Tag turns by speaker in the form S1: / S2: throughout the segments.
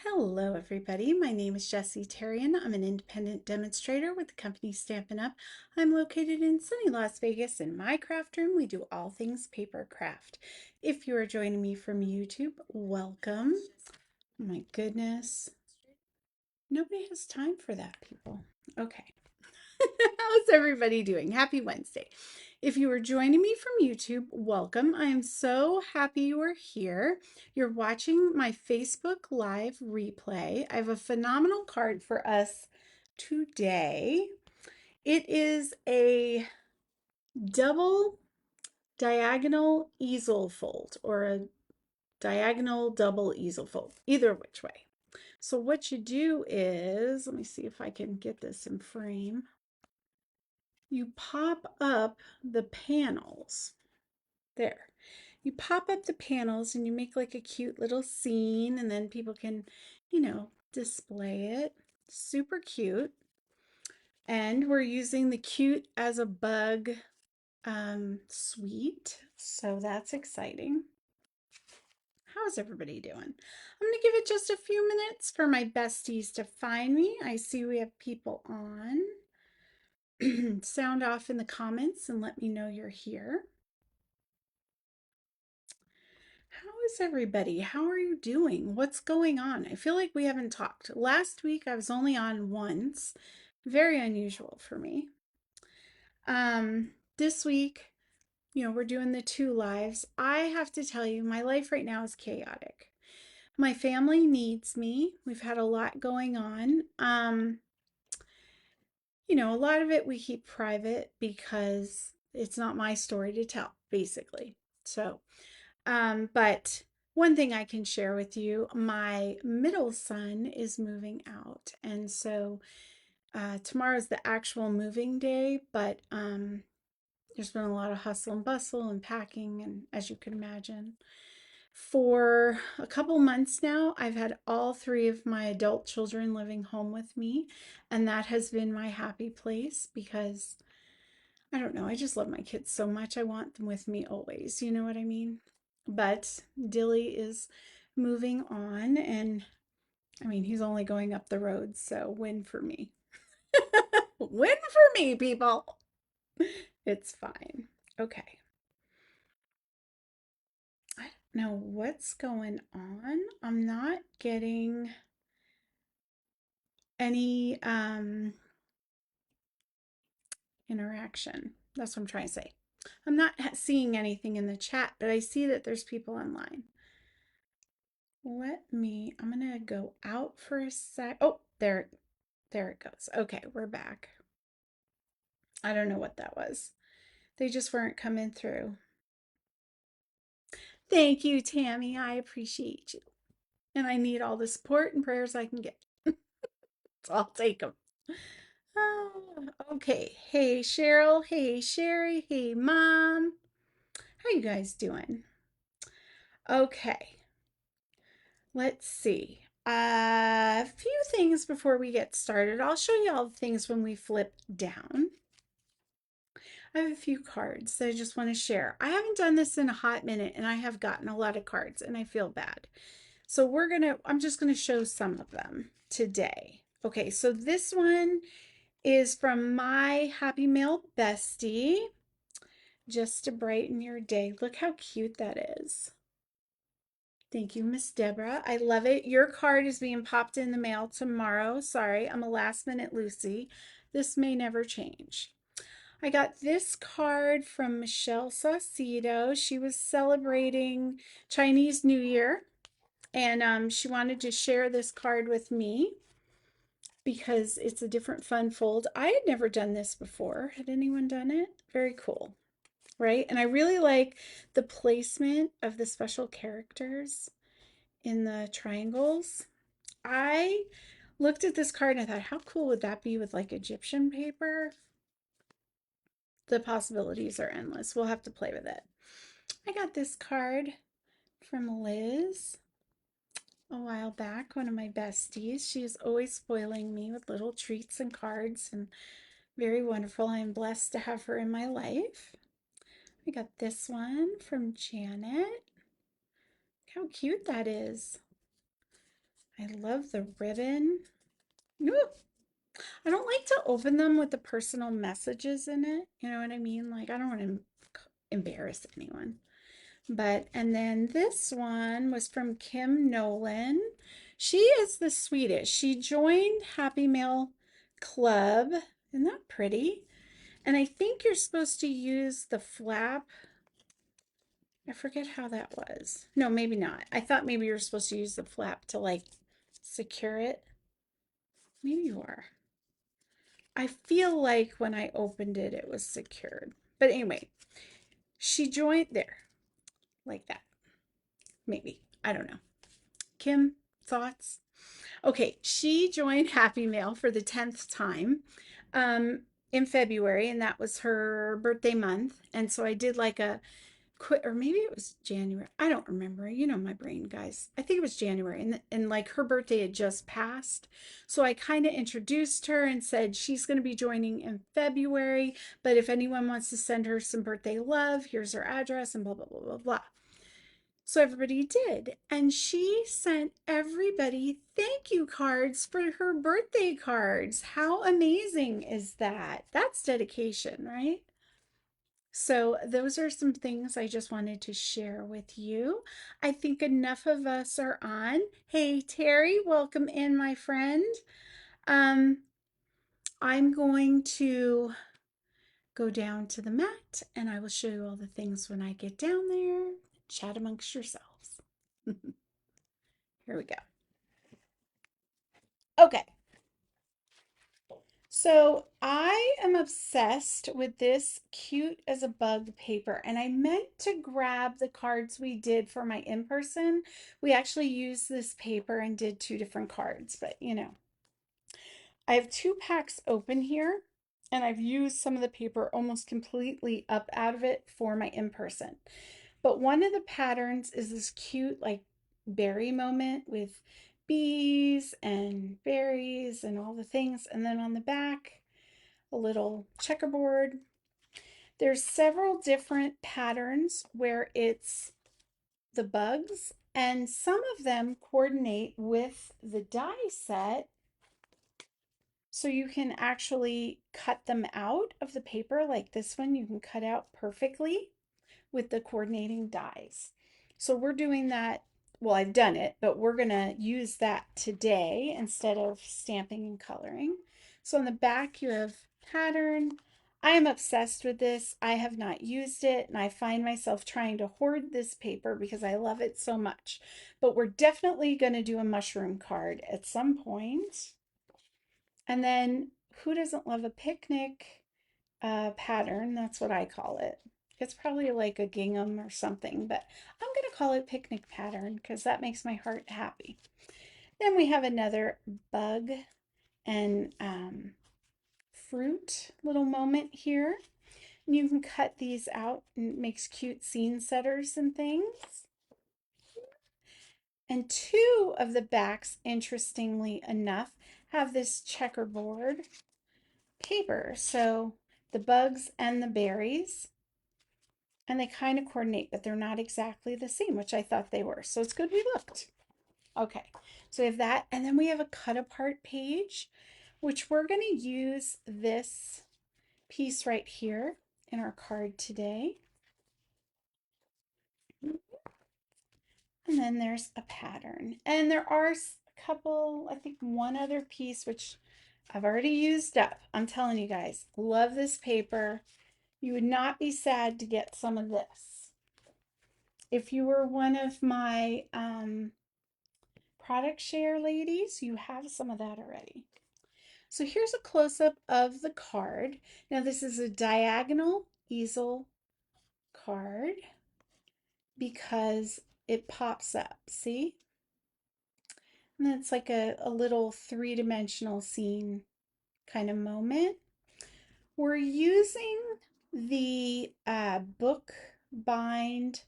S1: Hello, everybody. My name is Jessie Terrian. I'm an independent demonstrator with the company Stampin' Up. I'm located in sunny Las Vegas. In my craft room, we do all things paper craft. If you are joining me from YouTube, welcome. Oh my goodness. Nobody has time for that, people. Okay. How's everybody doing? Happy Wednesday. If you are joining me from YouTube, welcome. I am so happy you are here. You're watching my Facebook Live replay. I have a phenomenal card for us today. It is a double diagonal easel fold or a diagonal double easel fold, either which way. So what you do is, let me see if I can get this in frame. You pop up the panels. There. You pop up the panels and you make like a cute little scene, and then people can, display it. Super cute. And we're using the cute as a bug suite. So that's exciting. How's everybody doing? I'm going to give it just a few minutes for my besties to find me. I see we have people on. Sound off in the comments and let me know you're here. How is everybody? How are you doing? What's going on? I feel like we haven't talked. Last week I was only on once. Very unusual for me. This week, we're doing the two lives. I have to tell you, my life right now is chaotic. My family needs me. We've had a lot going on. A lot of it we keep private because it's not my story to tell, basically. So, but one thing I can share with you, my middle son is moving out. And so tomorrow's the actual moving day, but there's been a lot of hustle and bustle and packing, and as you can imagine. For a couple months now, I've had all three of my adult children living home with me, and that has been my happy place because I don't know, I just love my kids so much. I want them with me always, you know what I mean? But Dilly is moving on, and I mean, he's only going up the road, so win for me. Win for me, people. It's fine. Okay. I don't know what's going on. I'm not getting any interaction. That's what I'm trying to say. I'm not seeing anything in the chat, but I see that there's people online. I'm gonna go out for a sec. Oh, there it goes. Okay, we're back. I don't know what that was. They just weren't coming through. Thank you, Tammy. I appreciate you. And I need all the support and prayers I can get. So I'll take them. Okay. Hey, Cheryl. Hey, Sherry. Hey, Mom. How you guys doing? Okay. Let's see. A few things before we get started. I'll show you all the things when we flip down. I have a few cards that I just want to share. I haven't done this in a hot minute and I have gotten a lot of cards and I feel bad. So I'm just gonna show some of them today. Okay, so this one is from my Happy Mail bestie, just to brighten your day. Look how cute that is. Thank you, Miss Deborah. I love it. Your card is being popped in the mail tomorrow. Sorry, I'm a last minute Lucy. This may never change. I got this card from Michelle Saucedo. She was celebrating Chinese New Year, and she wanted to share this card with me because it's a different fun fold. I had never done this before. Had anyone done it? Very cool, right? And I really like the placement of the special characters in the triangles. I looked at this card and I thought, how cool would that be with like Egyptian paper? The possibilities are endless. We'll have to play with it. I got this card from Liz a while back, one of my besties. She is always spoiling me with little treats and cards, and very wonderful. I am blessed to have her in my life. I got this one from Janet. How cute that is. I love the ribbon. Ooh, I don't like to open them with the personal messages in it. You know what I mean? Like, I don't want to embarrass anyone. But, and then this one was from Kim Nolan. She is the sweetest. She joined Happy Mail Club. Isn't that pretty? And I think you're supposed to use the flap. I forget how that was. No, maybe not. I thought maybe you were supposed to use the flap to like secure it. Maybe you are. I feel like when I opened it, it was secured. But anyway, she joined there like that. Maybe. I don't know. Kim, thoughts? Okay, she joined Happy Mail for the 10th time in February, and that was her birthday month. And so I did like a quick, or maybe it was January. I don't remember. You know my brain, guys. I think it was January, and like her birthday had just passed. So I kind of introduced her and said she's going to be joining in February, but if anyone wants to send her some birthday love, here's her address and blah, blah, blah, blah, blah. So everybody did. And she sent everybody thank you cards for her birthday cards. How amazing is that? That's dedication, right? So those are some things I just wanted to share with you. I think enough of us are on. Hey, Terry, welcome in, my friend. Um, I'm going to go down to the mat and I will show you all the things when I get down there. Chat amongst yourselves. Here we go. Okay. So I am obsessed with this cute as a bug paper, and I meant to grab the cards we did for my in-person. We actually used this paper and did two different cards, but you know, I have two packs open here, and I've used some of the paper almost completely up out of it for my in-person. But one of the patterns is this cute, like, berry moment with bees and berries and all the things. And then on the back, a little checkerboard. There's several different patterns where it's the bugs, and some of them coordinate with the die set. So you can actually cut them out of the paper, like this one, you can cut out perfectly with the coordinating dies. So we're doing that. Well, I've done it, but we're going to use that today instead of stamping and coloring. So on the back, you have pattern. I am obsessed with this. I have not used it, and I find myself trying to hoard this paper because I love it so much. But we're definitely going to do a mushroom card at some point. And then who doesn't love a picnic pattern? That's what I call it. It's probably like a gingham or something, but I'm going to call it picnic pattern because that makes my heart happy. Then we have another bug and fruit little moment here. And you can cut these out and it makes cute scene setters and things. And two of the backs, interestingly enough, have this checkerboard paper. So the bugs and the berries, and they kind of coordinate, but they're not exactly the same, which I thought they were. So it's good we looked. Okay, so we have that, and then we have a cut apart page, which we're going to use this piece right here in our card today. And then there's a pattern. And there are a couple, I think one other piece, which I've already used up. I'm telling you guys, love this paper. You would not be sad to get some of this. If you were one of my product share ladies, you have some of that already. So here's a close-up of the card. Now this is a diagonal easel card because it pops up, see? And it's like a little three-dimensional scene kind of moment. We're using the book bind.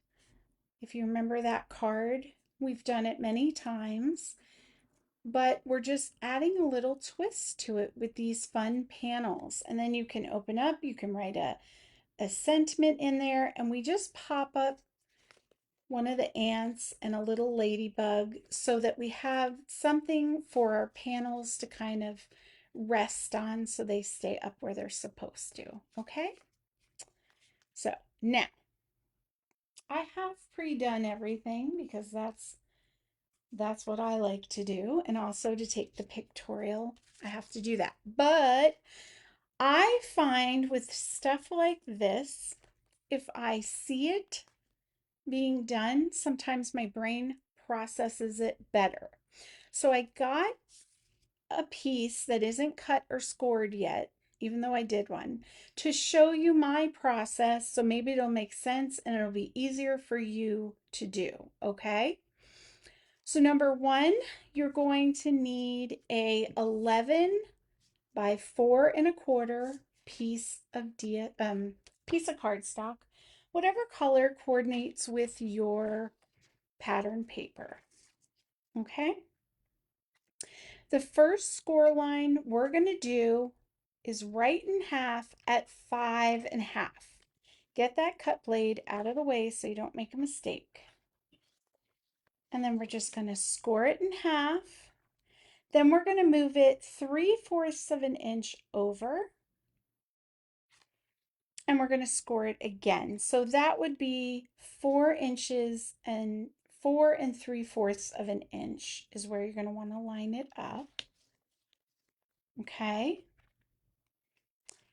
S1: If you remember that card, we've done it many times, but we're just adding a little twist to it with these fun panels. And then you can open up, you can write a sentiment in there, and we just pop up one of the ants and a little ladybug so that we have something for our panels to kind of rest on so they stay up where they're supposed to. Okay? So now I have pre-done everything because that's what I like to do, and also to take the pictorial I have to do that. But I find with stuff like this, if I see it being done, sometimes my brain processes it better. So I got a piece that isn't cut or scored yet, even though I did one, to show you my process. So maybe it'll make sense and it'll be easier for you to do. Okay. So number one, you're going to need a 11 by 4 1/4 piece of cardstock, whatever color coordinates with your pattern paper. Okay. The first score line we're going to do is right in half at 5 1/2. Get that cut blade out of the way so you don't make a mistake. And then we're just going to score it in half. Then we're going to move it 3/4 of an inch over. And we're going to score it again. So that would be 4 inches, and 4 3/4 of an inch is where you're going to want to line it up. Okay.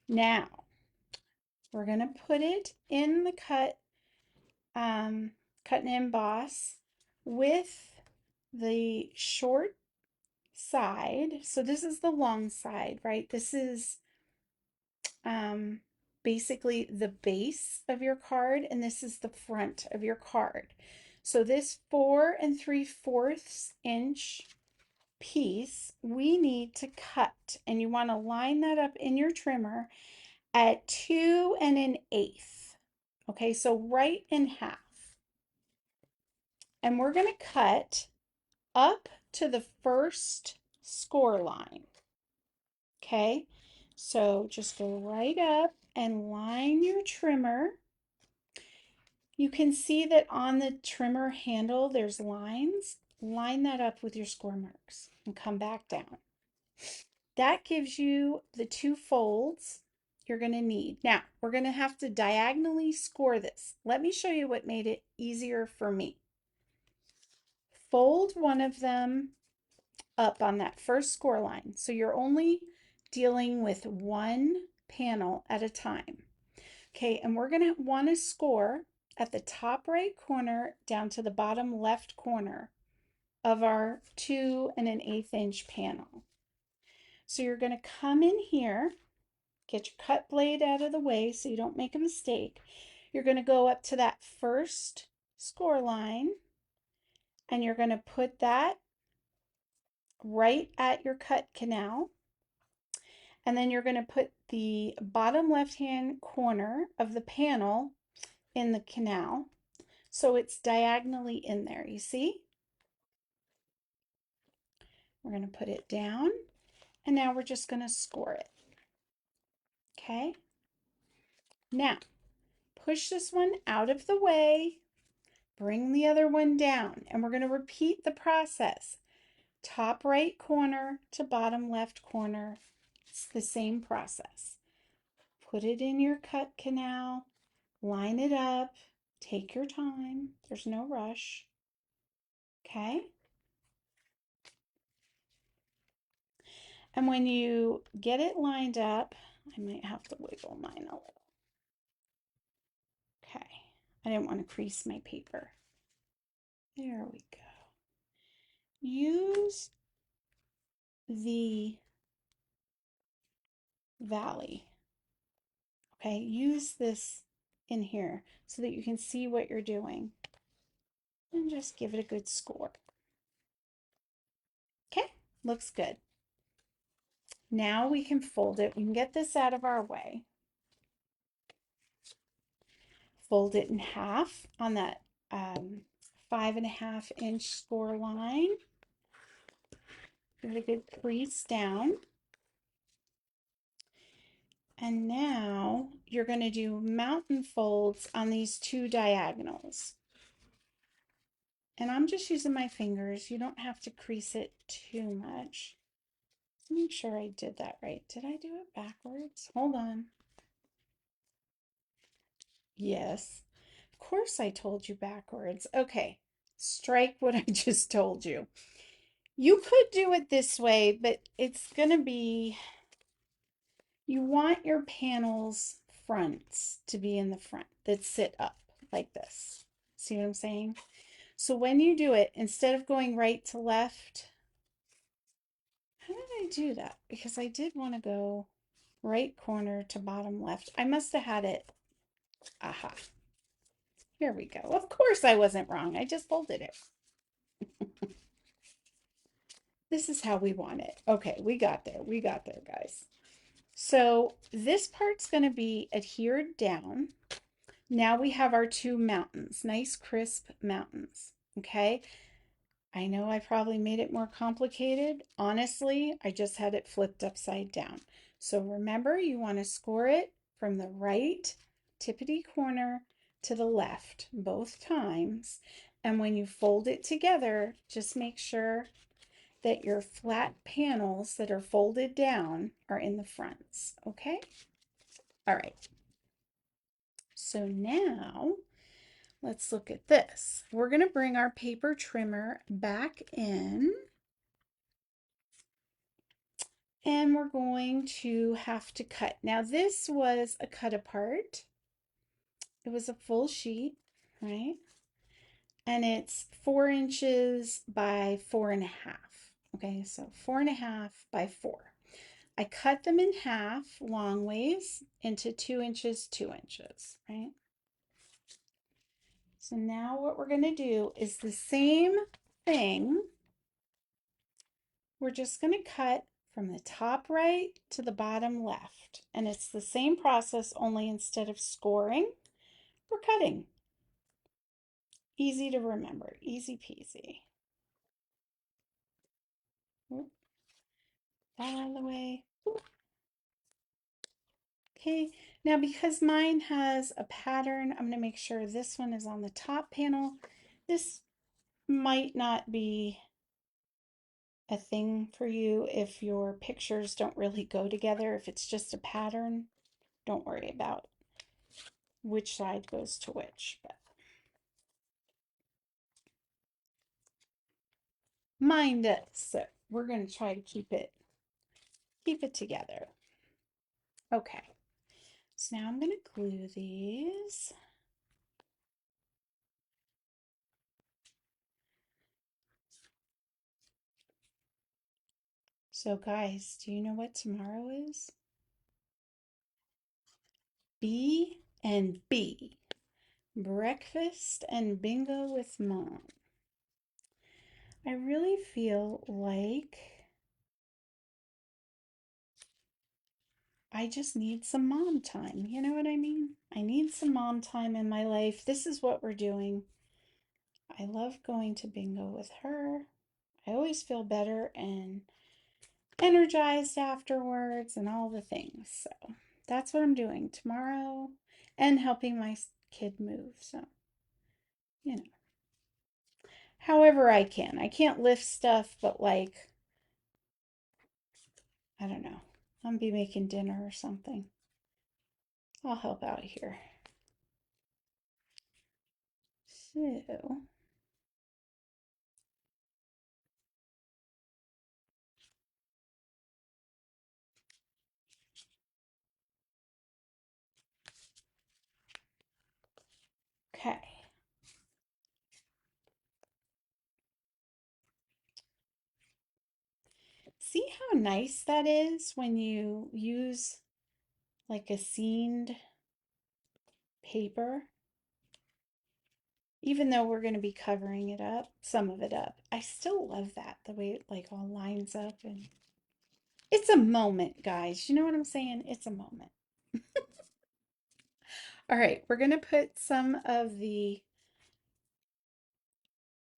S1: Now we're going to put it in the cut and emboss with the short side. So this is the long side, right? This is basically the base of your card, and this is the front of your card. So this 4 3/4 inch piece we need to cut, and you want to line that up in your trimmer at 2 1/8. Okay, so right in half. And we're going to cut up to the first score line. Okay, so just go right up and line your trimmer. You can see that on the trimmer handle there's lines. Line that up with your score marks and come back down. That gives you the 2 folds you're going to need. Now, we're going to have to diagonally score this. Let me show you what made it easier for me. Fold one of them up on that first score line. So you're only dealing with one panel at a time. Okay, and we're going to want to score at the top right corner down to the bottom left corner of our 2 1/8 inch panel. So you're going to come in here, get your cut blade out of the way so you don't make a mistake. You're going to go up to that first score line, and you're going to put that right at your cut canal. And then you're going to put the bottom left-hand corner of the panel in the canal. So it's diagonally in there, you see? We're going to put it down, and now we're just going to score it. Okay? Now, push this one out of the way, bring the other one down, and we're going to repeat the process. Top right corner to bottom left corner. It's the same process. Put it in your cut canal, line it up, take your time. There's no rush. Okay? And when you get it lined up, I might have to wiggle mine a little. Okay. I didn't want to crease my paper. There we go. Use the valley. Okay, use this in here so that you can see what you're doing. And just give it a good score. Okay, looks good. Now we can fold it. We can get this out of our way. Fold it in half on that 5 1/2 inch score line. Give it a good crease down. And now you're going to do mountain folds on these 2 diagonals. And I'm just using my fingers. You don't have to crease it too much. Make sure I did that right. Did I do it backwards? Hold on. Yes. Of course I told you backwards. Okay. Strike what I just told you. You could do it this way, but it's going to be, you want your panels fronts to be in the front that sit up like this. See what I'm saying? So when you do it, instead of going right to left, how did I do that? Because I did want to go right corner to bottom left. I must have had it. Aha. Here we go. Of course I wasn't wrong. I just folded it. This is how we want it. Okay, we got there. We got there, guys. So this part's going to be adhered down. Now we have our two mountains, nice crisp mountains. Okay. I know I probably made it more complicated. Honestly, I just had it flipped upside down. So remember, you want to score it from the right tippity corner to the left both times. And when you fold it together, just make sure that your flat panels that are folded down are in the fronts. Okay? All right. So now let's look at this. We're going to bring our paper trimmer back in. And we're going to have to cut. Now this was a cut apart. It was a full sheet, right? And it's 4 inches by 4.5. Okay, so 4.5 by 4. I cut them in half long ways into 2 inches, 2 inches, right? So now what we're going to do is the same thing. We're just going to cut from the top right to the bottom left. And it's the same process, only instead of scoring, we're cutting. Easy to remember, easy peasy. That out of the way. Okay, now because mine has a pattern, I'm going to make sure this one is on the top panel. This might not be a thing for you if your pictures don't really go together. If it's just a pattern, don't worry about which side goes to which. But mine does. So we're going to try to keep it together. Okay. So now I'm going to glue these. So guys, do you know what tomorrow is? B and B. Breakfast and bingo with mom. I really feel like I just need some mom time. You know what I mean? I need some mom time in my life. This is what we're doing. I love going to bingo with her. I always feel better and energized afterwards and all the things. So that's what I'm doing tomorrow and helping my kid move. So, you know, however I can. I can't lift stuff, but like, I don't know. I'm gonna be making dinner or something. I'll help out here. So, okay. See how nice that is when you use like a seined paper? Even though we're going to be covering it up, some of it up. I still love that, the way it like all lines up and it's a moment, guys. You know what I'm saying? It's a moment. All right, we're going to put some of the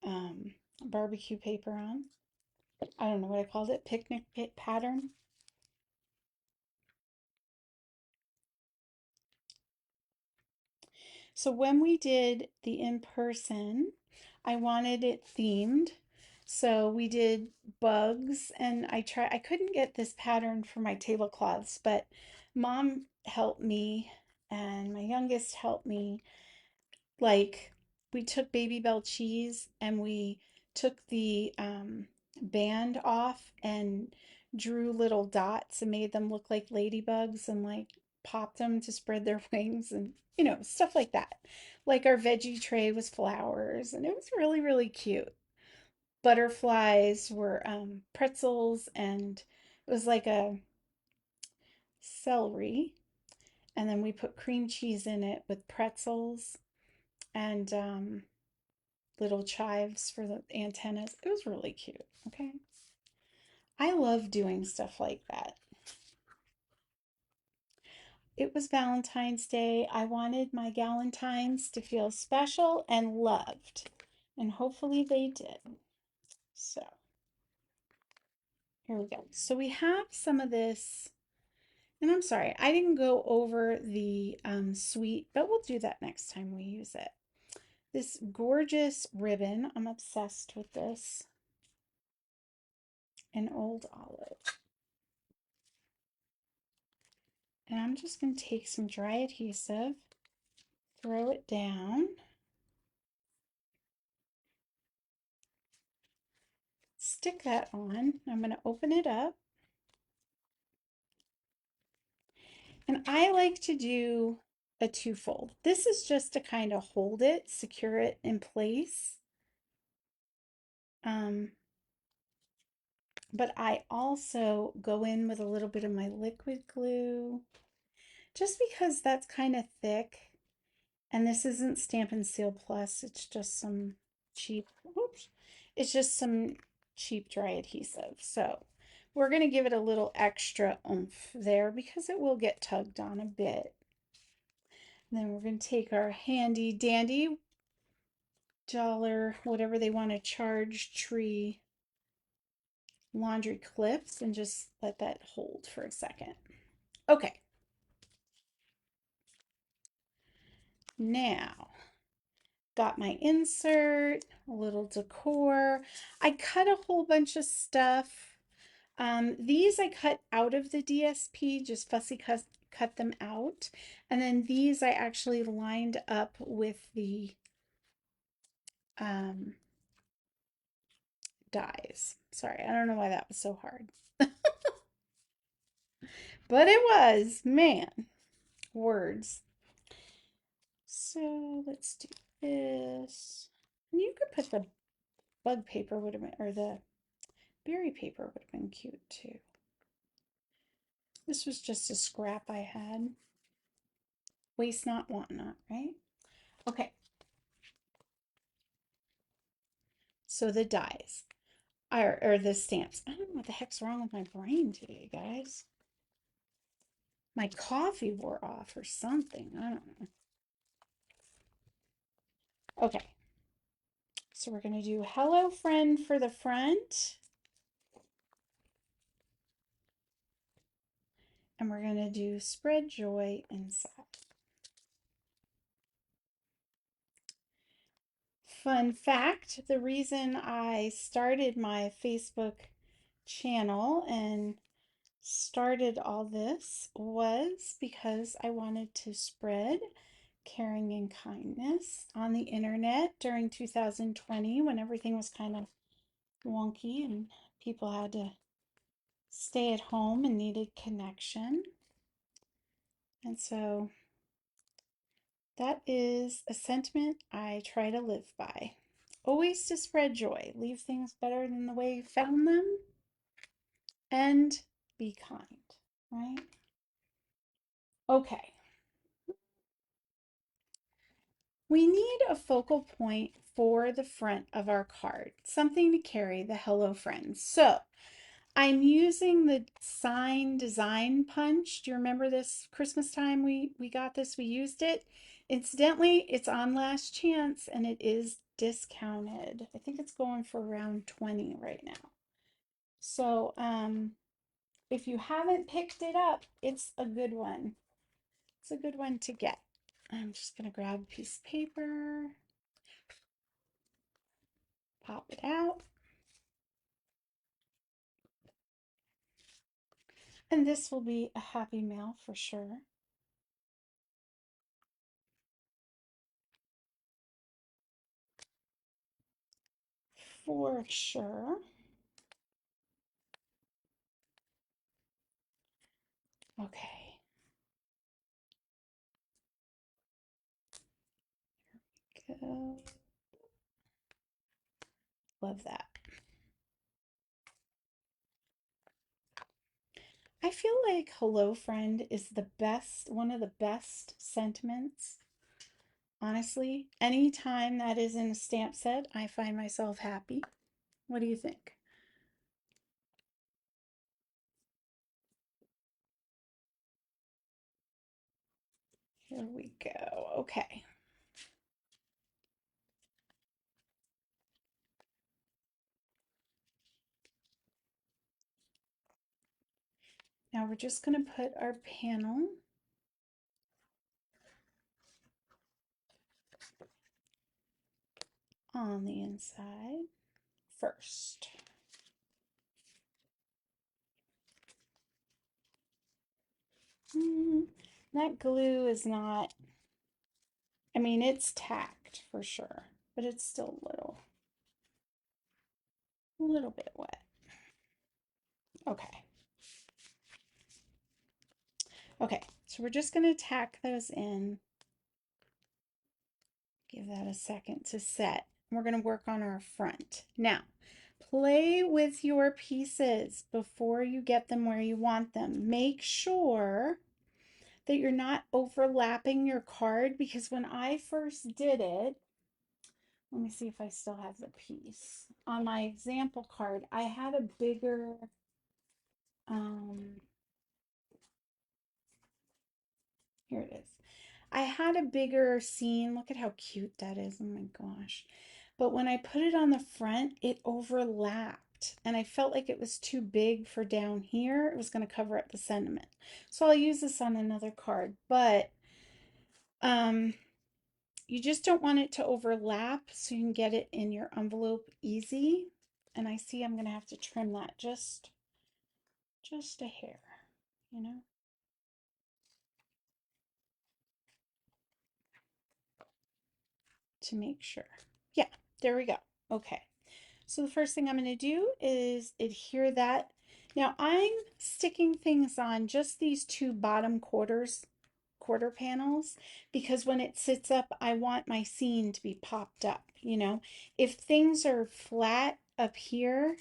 S1: um, barbecue paper on. I don't know what I called it, picnic pit pattern. So when we did the in-person, I wanted it themed. So we did bugs and I couldn't get this pattern for my tablecloths, but mom helped me and my youngest helped me. Like we took Baby Bell cheese and we took the band off and drew little dots and made them look like ladybugs and like popped them to spread their wings and stuff like that. Like our veggie tray was flowers and it was really, really cute. Butterflies were pretzels and it was like a celery. And then we put cream cheese in it with pretzels and little chives for the antennas. It was really cute. Okay. I love doing stuff like that. It was Valentine's Day. I wanted my Galentines to feel special and loved, and hopefully they did. So here we go. So we have some of this, and I'm sorry, I didn't go over the sweet, but we'll do that next time we use it. This gorgeous ribbon, I'm obsessed with this, an old olive. And I'm just going to take some dry adhesive, throw it down, stick that on. I'm going to open it up. And I like to do a twofold. This is just to kind of hold it, secure it in place. But I also go in with a little bit of my liquid glue, just because that's kind of thick. And this isn't Stamp and Seal Plus, it's just some cheap, oops, it's just some cheap dry adhesive. So we're going to give it a little extra oomph there because it will get tugged on a bit. And then we're going to take our handy dandy dollar, whatever they want to charge, tree laundry clips and just let that hold for a second. Okay. Now, got my insert, a little decor. I cut a whole bunch of stuff. These I cut out of the DSP, just fussy cut them out. And then these I actually lined up with the um, dies. Sorry, I don't know why that was so hard. But it was, man, words. So let's do this. And you could put the bug paper would have been, or the berry paper would have been cute too. This was just a scrap I had. Waste not, want not, right? Okay, so the dies, or the stamps. I don't know what the heck's wrong with my brain today, guys. My coffee wore off or something. I don't know. Okay, so we're going to do Hello Friend for the front. And we're going to do Spread Joy inside. Fun fact, the reason I started my Facebook channel and started all this was because I wanted to spread caring and kindness on the internet during 2020 when everything was kind of wonky and people had to stay at home and needed connection. And so that is a sentiment I try to live by. Always to spread joy, leave things better than the way you found them, and be kind, right? Okay. We need a focal point for the front of our card, something to carry the hello friends. So I'm using the sign design punch. Do you remember this Christmas time we got this? We used it. Incidentally, it's on last chance and it is discounted. I think it's going for around 20 right now. So if you haven't picked it up, it's a good one. It's a good one to get. I'm just gonna grab a piece of paper. Pop it out. And this will be a happy mail for sure. For sure. Okay. Go. Love that. I feel like hello friend is the best, one of the best sentiments. Honestly, anytime that is in a stamp set, I find myself happy. What do you think? Here we go. Okay. Now we're just going to put our panel on the inside first. That glue is not, I mean, it's tacked for sure, but it's still a little bit wet. Okay. Okay, so we're just going to tack those in. Give that a second to set. We're going to work on our front. Now, play with your pieces before you get them where you want them. Make sure that you're not overlapping your card, because when I first did it, let me see if I still have the piece. On my example card, I had a bigger, here it is. I had a bigger scene. Look at how cute that is. Oh my gosh. But when I put it on the front, it overlapped. And I felt like it was too big for down here. It was going to cover up the sentiment. So I'll use this on another card. But you just don't want it to overlap so you can get it in your envelope easy. And I see I'm going to have to trim that just a hair, you know. To make sure. Yeah, there we go. Okay. So the first thing I'm going to do is adhere that. Now I'm sticking things on just these two bottom quarter panels, because when it sits up, I want my scene to be popped up, you know. If things are flat up here,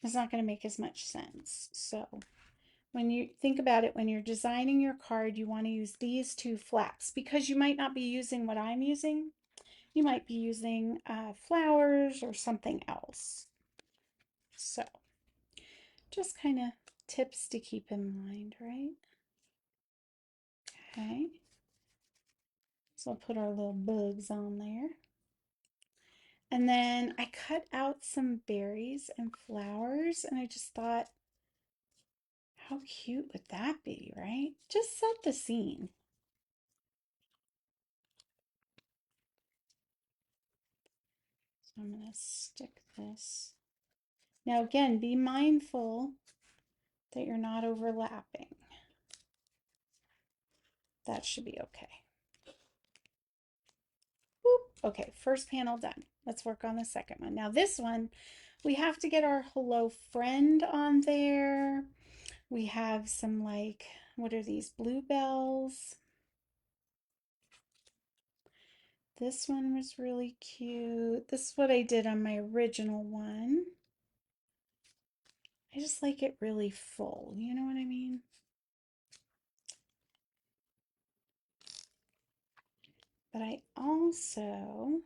S1: it's not going to make as much sense. So when you think about it, when you're designing your card, you want to use these two flaps, because you might not be using what I'm using. You might be using flowers or something else. So just kind of tips to keep in mind, right? Okay. So I'll put our little bugs on there. And then I cut out some berries and flowers, and I just thought, how cute would that be, right? Just set the scene. So I'm going to stick this. Now again, be mindful that you're not overlapping. That should be okay. Okay, first panel done. Let's work on the second one. Now this one, we have to get our hello friend on there. We have some, like, what are these, bluebells? This one was really cute. This is what I did on my original one. I just like it really full, you know what I mean? But I also,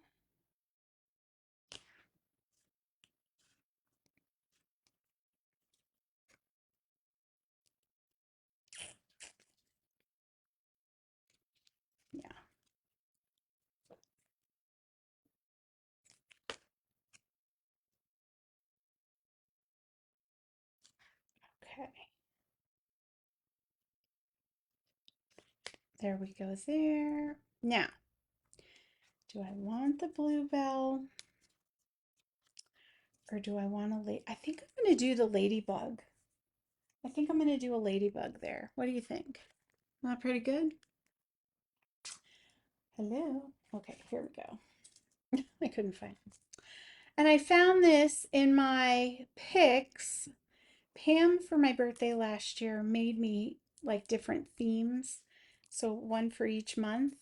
S1: yeah, okay. There we go there. Now, do I want the bluebell? Or do I want to I think I'm going to do the ladybug. I think I'm going to do a ladybug there. What do you think? Not pretty good? Hello? Okay, here we go. I couldn't find it. And I found this in my picks. Pam, for my birthday last year, made me like different themes. So one for each month.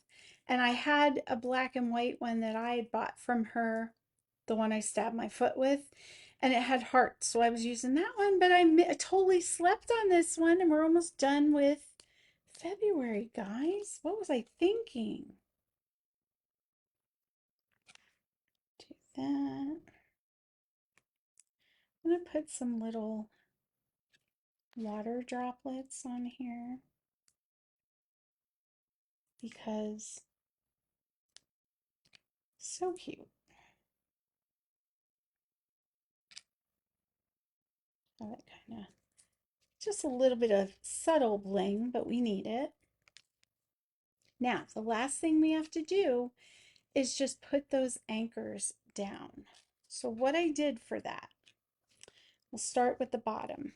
S1: And I had a black and white one that I had bought from her, the one I stabbed my foot with, and it had hearts. So I was using that one, but I totally slept on this one, and we're almost done with February, guys. What was I thinking? Do that. I'm going to put some little water droplets on here because so cute. So that kind of just a little bit of subtle bling, but we need it. Now, the last thing we have to do is just put those anchors down. So what I did for that, we'll start with the bottom.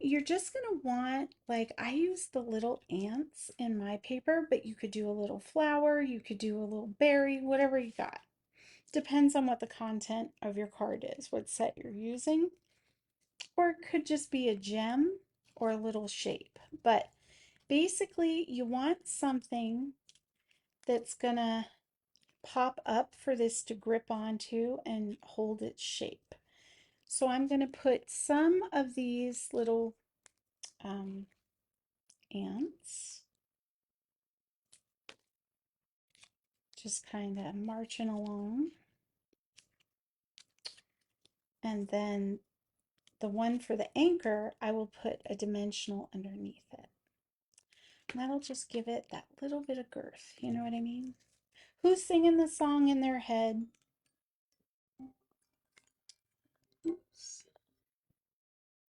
S1: You're just gonna want, like, I use the little ants in my paper, but you could do a little flower, you could do a little berry, whatever you got. Depends on what the content of your card is, what set you're using. Or it could just be a gem or a little shape. But basically, you want something that's gonna pop up for this to grip onto and hold its shape. So I'm going to put some of these little ants just kind of marching along. And then the one for the anchor, I will put a dimensional underneath it. And that'll just give it that little bit of girth. You know what I mean? Who's singing the song in their head? Oops.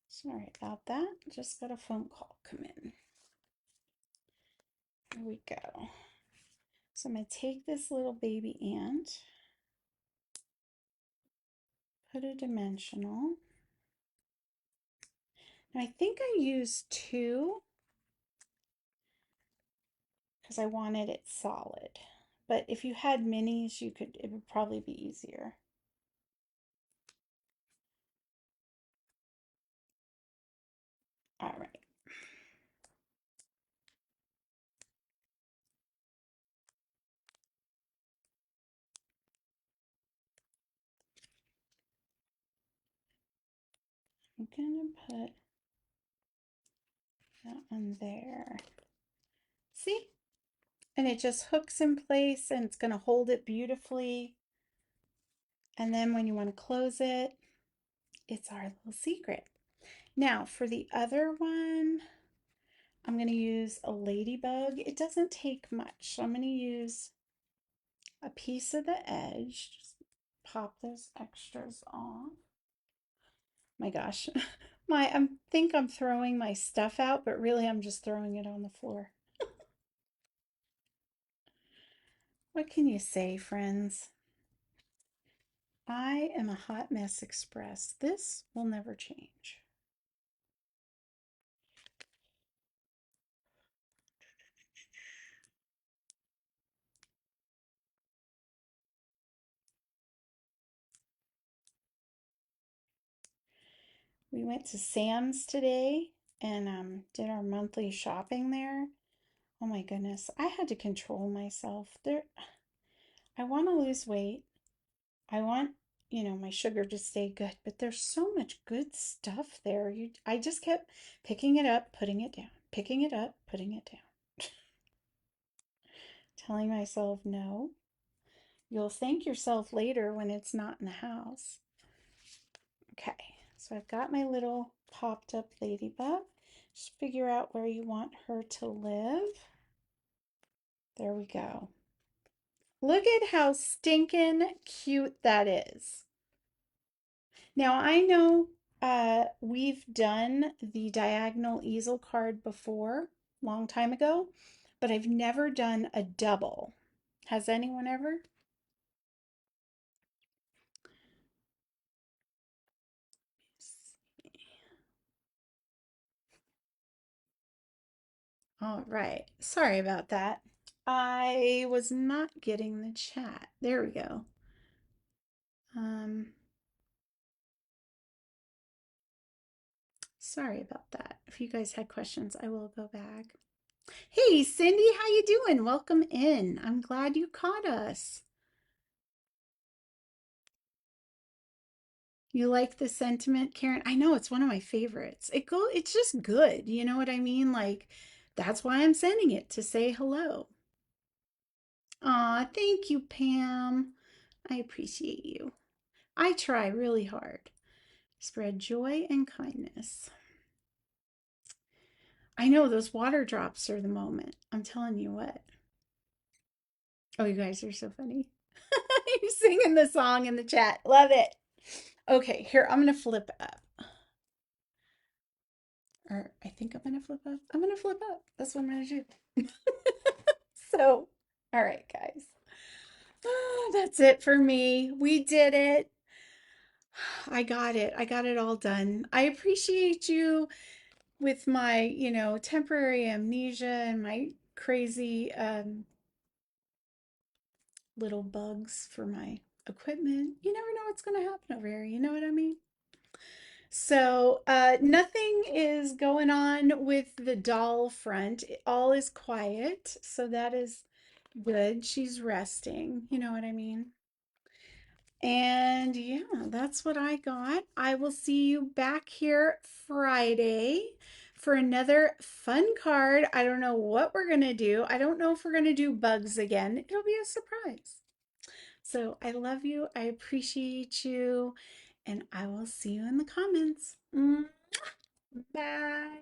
S1: Sorry about that. Just got a phone call come in. Here we go. So I'm going to take this little baby ant, put a dimensional. And I think I used two because I wanted it solid. But if you had minis, you could, it would probably be easier. All right. I'm gonna put that one there. See? And it just hooks in place and it's gonna hold it beautifully. And then when you want to close it, it's our little secret. Now for the other one, I'm going to use a ladybug. It doesn't take much. So I'm going to use a piece of the edge. Just pop those extras off. My gosh. I think I'm throwing my stuff out, but really I'm just throwing it on the floor. What can you say, friends? I am a hot mess express. This will never change. We went to Sam's today and did our monthly shopping there. Oh my goodness, I had to control myself. I want to lose weight. I want, my sugar to stay good, but there's so much good stuff there. I just kept picking it up, putting it down, picking it up, putting it down. Telling myself no. You'll thank yourself later when it's not in the house. Okay, so I've got my little popped up ladybug. Just figure out where you want her to live. There we go. Look at how stinking cute that is. Now I know we've done the diagonal easel card before, long time ago, but I've never done a double. Has anyone ever? All right. Sorry about that. I was not getting the chat. There we go. Um, Sorry about that. If you guys had questions, I will go back. Hey, Cindy, how you doing? Welcome in. I'm glad you caught us. You like the sentiment, Karen? I know it's one of my favorites. It's just good. You know what I mean? Like that's why I'm sending it to say hello. Aw, thank you, Pam. I appreciate you. I try really hard. Spread joy and kindness. I know those water drops are the moment. I'm telling you what. Oh, you guys are so funny. You're singing the song in the chat. Love it. Okay, here, I'm going to flip up. Or I think I'm going to flip up. I'm going to flip up. That's what I'm going to do. So, all right, guys. That's it for me. We did it. I got it. I got it all done. I appreciate you with my, temporary amnesia and my crazy little bugs for my equipment. You never know what's going to happen over here. You know what I mean? So, nothing is going on with the doll front. All is quiet. So that is good. She's resting. You know what I mean? And yeah, that's what I got. I will see you back here Friday for another fun card. I don't know what we're going to do. I don't know if we're going to do bugs again. It'll be a surprise. So I love you. I appreciate you. And I will see you in the comments. Bye.